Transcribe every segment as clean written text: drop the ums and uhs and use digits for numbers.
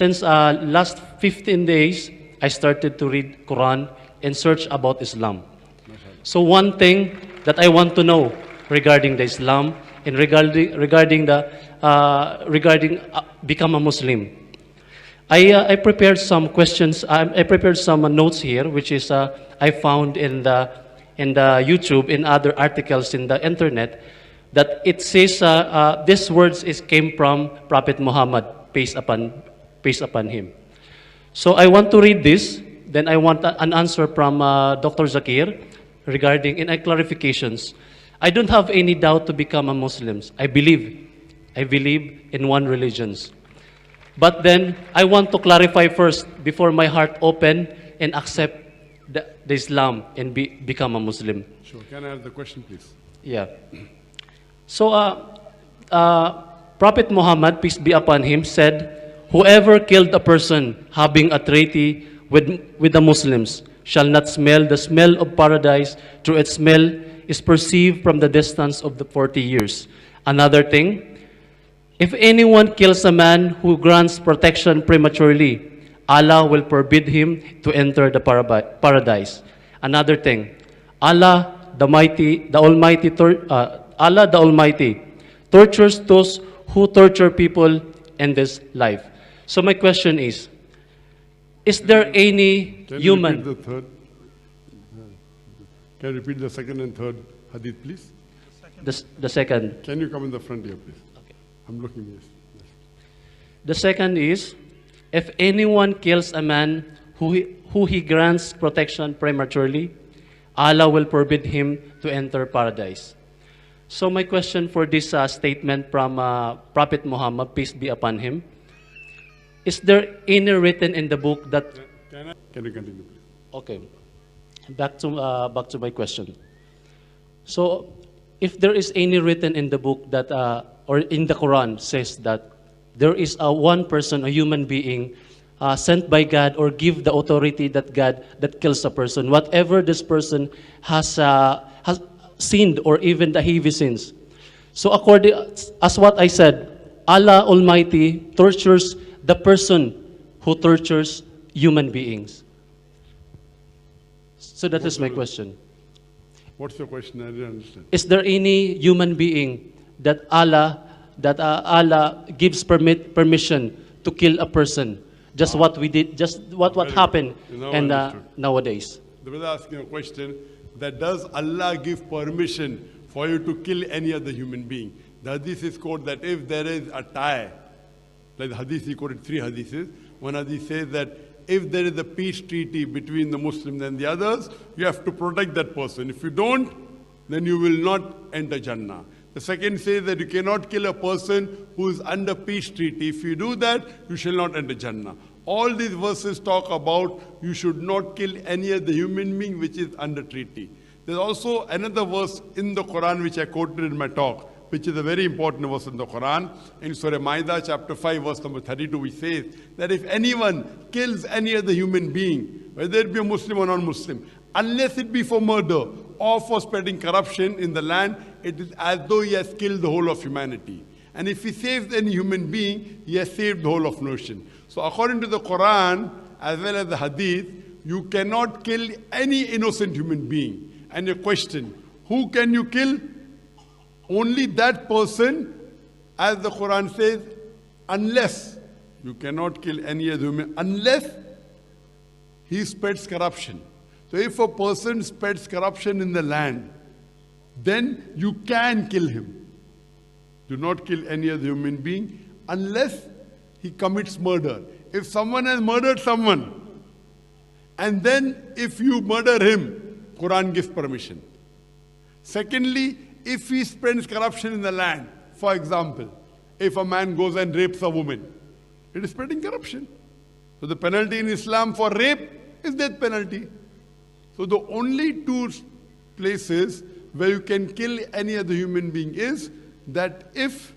Since last 15 days, I started to read Quran and search about Islam. So one thing that I want to know regarding the Islam and regarding become a Muslim, I prepared some questions. I prepared some notes here, which is I found in the YouTube, in other articles in the internet, that it says these words came from Prophet Muhammad, peace upon him. So I want to read this. Then I want an answer from Dr. Zakir regarding in clarifications. I don't have any doubt to become a Muslim. I believe in one religions. But then I want to clarify first before my heart open and accept the Islam and become a Muslim. Sure. Can I have the question, please? Yeah. So Prophet Muhammad, peace be upon him, said, "Whoever killed a person having a treaty with the Muslims shall not smell the smell of paradise, through its smell is perceived from the distance of the 40 years. Another thing, if anyone kills a man who grants protection prematurely, Allah will forbid him to enter the paradise. Another thing, Allah the Almighty tortures those who torture people in this life." So my question is there any human? Can you repeat the third? Can you repeat the second and third hadith, please? The second. Can you come in the front here, please? Okay. I'm looking, yes. The second is, if anyone kills a man who he grants protection prematurely, Allah will forbid him to enter paradise. So my question for this statement from Prophet Muhammad, peace be upon him, is there any written in the book that... Can you continue, please? Okay. Back to my question. So, if there is any written in the book that, or in the Quran, says that there is one person, a human being, sent by God or give the authority that God that kills a person, whatever this person has sinned or even the heavy sins. So, according as what I said, Allah Almighty tortures the person who tortures human beings. So that is my question. What's your question? I didn't understand. Is there any human being that Allah gives permission to kill a person? Just what we did, just what happened and nowadays. The brother asking a question that does Allah give permission for you to kill any other human being? The hadith is quoted that if there is a tie, like the hadith, he quoted 3 hadiths. One hadith says that if there is a peace treaty between the Muslims and the others, you have to protect that person. If you don't, then you will not enter Jannah. The second says that you cannot kill a person who is under peace treaty. If you do that, you shall not enter Jannah. All these verses talk about you should not kill any other human being which is under treaty. There's also another verse in the Quran which I quoted in my talk, which is a very important verse in the Quran. In Surah Ma'idah, chapter 5, verse number 32, which says that if anyone kills any other human being, whether it be a Muslim or non-Muslim, unless it be for murder or for spreading corruption in the land, it is as though he has killed the whole of humanity. And if he saves any human being, he has saved the whole of nation. So according to the Quran, as well as the Hadith, you cannot kill any innocent human being. And your question, who can you kill? Only that person, as the Quran says, unless, you cannot kill any other human, unless he spreads corruption. So if a person spreads corruption in the land, then you can kill him. Do not kill any other human being unless he commits murder. If someone has murdered someone, and then if you murder him, Quran gives permission. Secondly, if he spreads corruption in the land, for example, if a man goes and rapes a woman, it is spreading corruption. So the penalty in Islam for rape is death penalty. So the only 2 places where you can kill any other human being is that if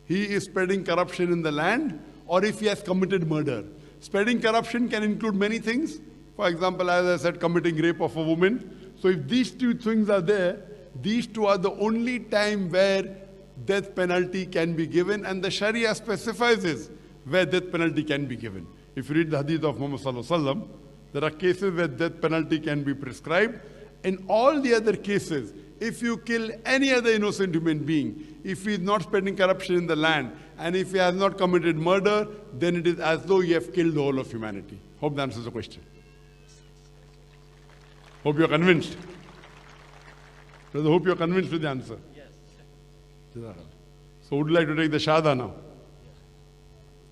he is spreading corruption in the land or if he has committed murder. Spreading corruption can include many things. For example, as I said, committing rape of a woman. So if these 2 things are there, these 2 are the only time where death penalty can be given, and the Sharia specifies this, where death penalty can be given. If you read the hadith of Muhammad sallallahu alaihi wasallam, there are cases where death penalty can be prescribed. In all the other cases, if you kill any other innocent human being, if he is not spreading corruption in the land, and if he has not committed murder, then it is as though you have killed the whole of humanity. Hope that answers the question. Hope you are convinced. Brother, hope you are convinced with the answer. Yes. So would you like to take the Shahadah now?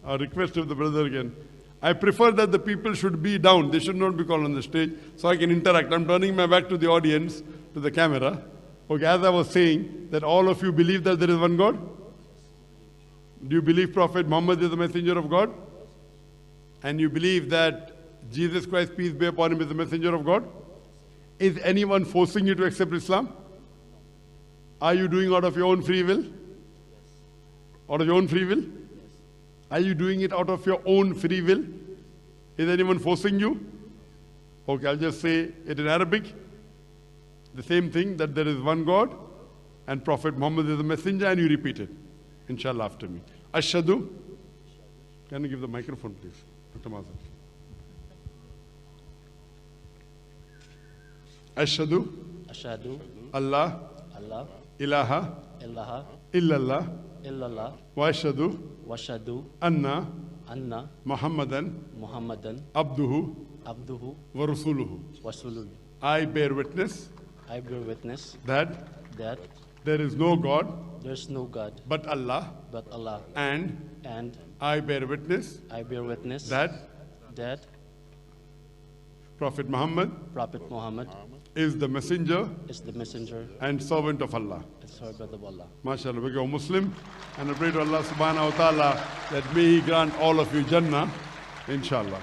A request of the brother again. I prefer that the people should be down. They should not be called on the stage so I can interact. I'm turning my back to the audience, to the camera. Okay, as I was saying, that all of you believe that there is one God? Do you believe Prophet Muhammad is the messenger of God? And you believe that Jesus Christ, peace be upon him, is the messenger of God? Is anyone forcing you to accept Islam? Are you doing out of your own free will? Out of your own free will? Are you doing it out of your own free will? Is anyone forcing you? Okay, I'll just say it in Arabic. The same thing, that there is one God and Prophet Muhammad is the messenger, and you repeat it, inshallah, after me. Ashhadu. Can you give the microphone, please? Dr. Mazhar. Ashhadu. Ashhadu. Allah. Allah. Ilaha. Ilaha. Illallah. Illallah. Wa ashhadu. Washhadu. Anna. Anna. Muhammadan. Muhammadan. Abduhu. Abduhu. Wa rasuluhu. Wasuluhu. I bear witness I bear witness that that there is no God there's no God but Allah, but Allah, and and I bear witness I bear witness that that Prophet Muhammad Prophet Muhammad is the messenger is the messenger and servant of Allah. and servant of Allah. MashaAllah, we go Muslim, and I pray to Allah subhanahu wa ta'ala that may He grant all of you Jannah, inshallah.